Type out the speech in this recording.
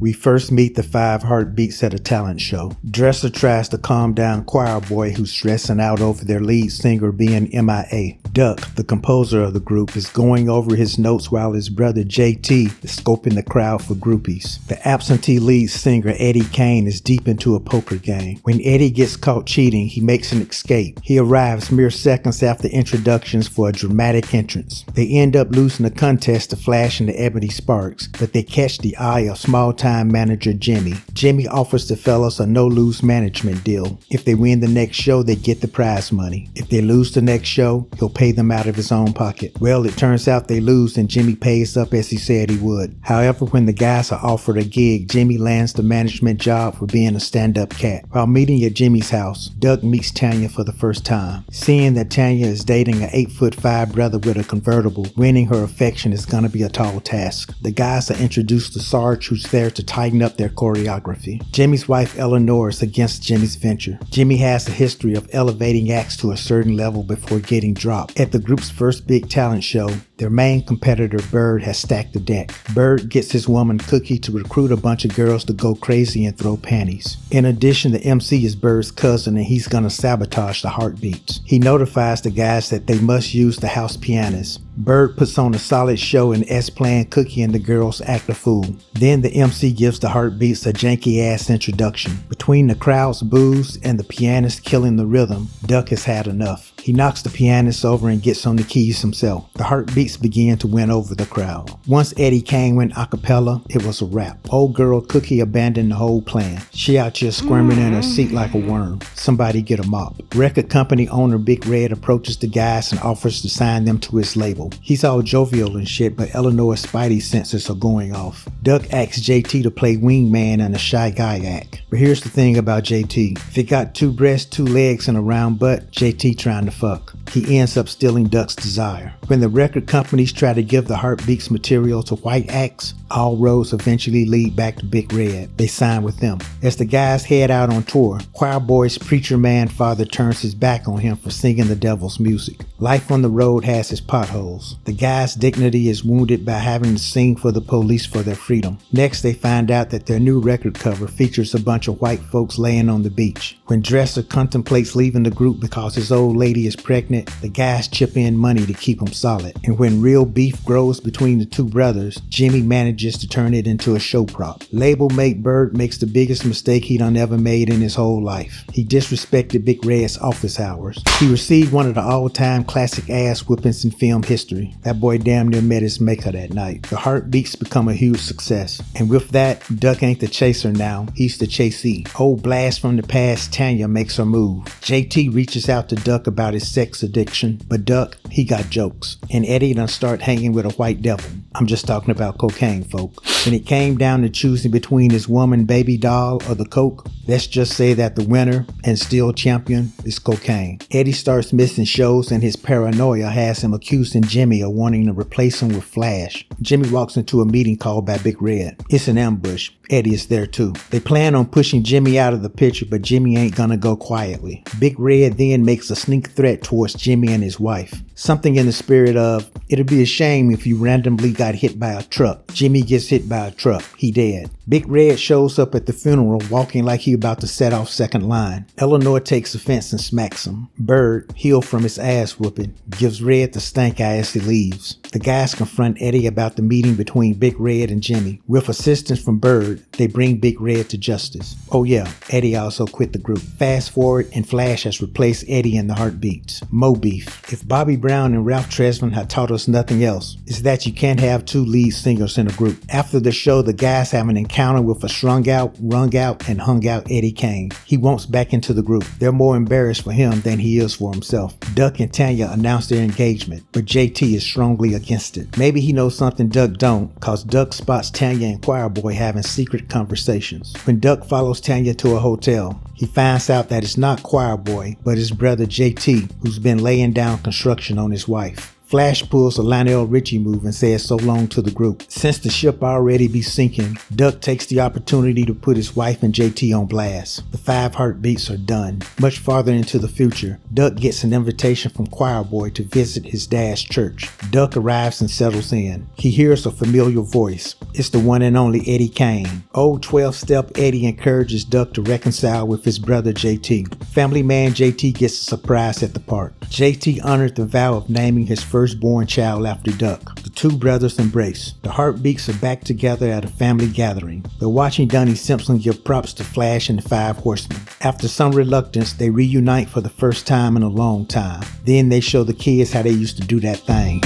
We first meet the 5 heartbeats at a talent show. Dresser tries to calm down choir boy who's stressing out over their lead singer being MIA. Duck, the composer of the group, is going over his notes while his brother JT is scoping the crowd for groupies. The absentee lead singer Eddie Kane is deep into a poker game. When Eddie gets caught cheating, he makes an escape. He arrives mere seconds after introductions for a dramatic entrance. They end up losing the contest to Flash and the Ebony Sparks, but they catch the eye of small-time manager Jimmy. Jimmy offers the fellas a no-lose management deal. If they win the next show, they get the prize money. If they lose the next show, he'll pay them out of his own pocket. Well, it turns out they lose and Jimmy pays up as he said he would. However, when the guys are offered a gig, Jimmy lands the management job for being a stand-up cat. While meeting at Jimmy's house, Doug meets Tanya for the first time. Seeing that Tanya is dating an 8'5" brother with a convertible, winning her affection is gonna be a tall task. The guys are introduced to Sarge, who's there to tighten up their choreography. Jimmy's wife Eleanor is against Jimmy's venture. Jimmy has a history of elevating acts to a certain level before getting dropped. At the group's first big talent show, their main competitor Bird has stacked the deck. Bird gets his woman Cookie to recruit a bunch of girls to go crazy and throw panties. In addition, the MC is Bird's cousin and he's gonna sabotage the heartbeats. He notifies the guys that they must use the house pianist. Bird puts on a solid show and playing Cookie and the girls act a fool. Then the MC gives the heartbeats a janky ass introduction. Between the crowd's boos and the pianist killing the rhythm, Duck has had enough. He knocks the pianist over and gets on the keys himself. The heartbeats begin to win over the crowd. Once Eddie Kane went a cappella, it was a wrap. Old girl Cookie abandoned the whole plan. She out here squirming in her seat like a worm. Somebody get a mop. Record company owner Big Red approaches the guys and offers to sign them to his label. He's all jovial and shit, but Eleanor's spidey senses are going off. Duck asks JT to play wingman and a shy guy act. But here's the thing about JT. If he got 2 breasts, 2 legs, and a round butt, JT trying to fuck. He ends up stealing Duck's desire. When the record companies try to give the heartbeats material to white acts, all roads eventually lead back to Big Red. They sign with them. As the guys head out on tour, Choir Boy's preacher man father turns his back on him for singing the devil's music. Life on the road has its potholes. The guy's dignity is wounded by having to sing for the police for their freedom. Next, they find out that their new record cover features a bunch of white folks laying on the beach. When Dresser contemplates leaving the group because his old lady is pregnant, the guys chip in money to keep him solid. And when real beef grows between the 2 brothers, Jimmy manages to turn it into a show prop. Label mate Bird makes the biggest mistake he done ever made in his whole life. He disrespected Big Red's office hours. He received one of the all-time classic ass whoopings in film history. That boy damn near met his maker that night. The heartbeats become a huge success. And with that, Duck ain't the chaser now, he's the chasee. Old blast from the past, Tanya makes her move. JT reaches out to Duck about his sex addiction, but Duck, he got jokes. And Eddie done start hanging with a white devil. I'm just talking about cocaine, folk. When it came down to choosing between his woman baby doll or the coke, let's just say that the winner and still champion is cocaine. Eddie starts missing shows and his paranoia has him accusing Jimmy of wanting to replace him with Flash. Jimmy walks into a meeting called by Big Red. It's an ambush. Eddie is there too. They plan on pushing Jimmy out of the picture, but Jimmy ain't gonna go quietly. Big Red then makes a sneak threat towards Jimmy and his wife. Something in the spirit of, it'd be a shame if you randomly got hit by a truck. Jimmy gets hit by a truck. He dead. Big Red shows up at the funeral walking like he about to set off second line. Eleanor takes offense and smacks him. Bird, healed from his ass whooping, gives Red the stank eye as he leaves. The guys confront Eddie about the meeting between Big Red and Jimmy. With assistance from Bird, they bring Big Red to justice. Oh yeah, Eddie also quit the group. Fast forward and Flash has replaced Eddie in the heartbeats. Mo beef. If Bobby Brown and Ralph Tresvant had taught us nothing else, it's that you can't have 2 lead singers in a group. After the show, the guys have an encounter with a strung out, wrung out, and hung out Eddie Kane. He wants back into the group. They're more embarrassed for him than he is for himself. Duck and Tanya announce their engagement, but JT is strongly against it. Maybe he knows something Duck don't, cause Duck spots Tanya and Choir Boy having secret conversations. When Duck follows Tanya to a hotel, he finds out that it's not Choir Boy, but his brother JT, who's been laying down construction on his wife. Flash pulls a Lionel Richie move and says so long to the group. Since the ship already be sinking, Duck takes the opportunity to put his wife and JT on blast. The 5 heartbeats are done. Much farther into the future, Duck gets an invitation from Choir Boy to visit his dad's church. Duck arrives and settles in. He hears a familiar voice. It's the one and only Eddie Kane. Old 12-step Eddie encourages Duck to reconcile with his brother JT. Family man JT gets a surprise at the park. JT honored the vow of naming his firstborn child after Duck. The two brothers embrace. The heartbeats are back together at a family gathering. They're watching Donnie Simpson give props to Flash and the 5 Horsemen. After some reluctance, they reunite for the first time in a long time. Then they show the kids how they used to do that thing.